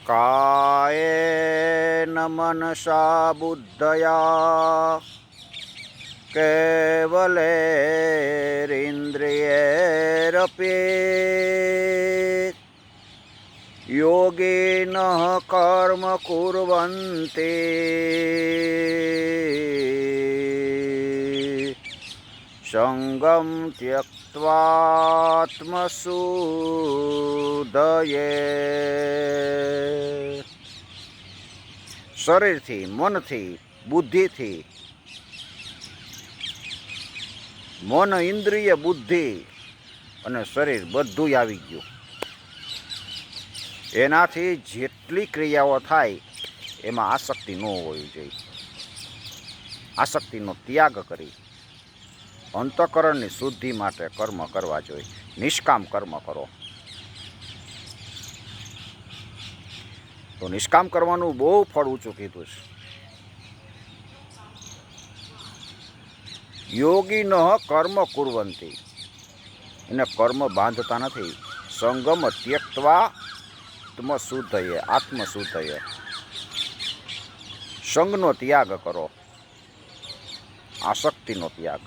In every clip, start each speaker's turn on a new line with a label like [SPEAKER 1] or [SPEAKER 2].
[SPEAKER 1] કાયેન મનસા બુદ્ધયા કેવલેરિન્દ્રિયૈરપી યોગિનઃ કર્મ કુર્વન્તિ સંગમ ત્યક્ત્વાત્મશુદ્ધયે શરીરથી, મનથી, બુદ્ધિથી, મન, ઇન્દ્રિય, બુદ્ધિ અને શરીર બધું આવી ગયું. એનાથી જેટલી ક્રિયાઓ થાય એમાં આસક્તિ ન હોવી જોઈએ. આસક્તિનો ત્યાગ કરી અંતઃકરણની શુદ્ધિ માટે કર્મ કરવા જોઈએ. નિષ્કામ કર્મ કરો. તો નિષ્કામ કરવાનું બહુ ફળ ઊંચું કીધું છે. યોગિનઃ કર્મ કુર્વન્તિ, એને કર્મ બાંધતા નથી. સંગમ ત્યક્ત્વા આત્મશુદ્ધયે, સંગનો ત્યાગ કરો, આસક્તિનો ત્યાગ.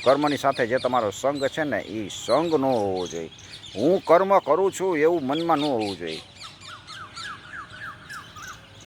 [SPEAKER 1] કર્મની સાથે જે તમારો સંગ છે ને એ સંગ ન હોવો જોઈએ. હું કર્મ કરું છું એવું મનમાં ન હોવું જોઈએ.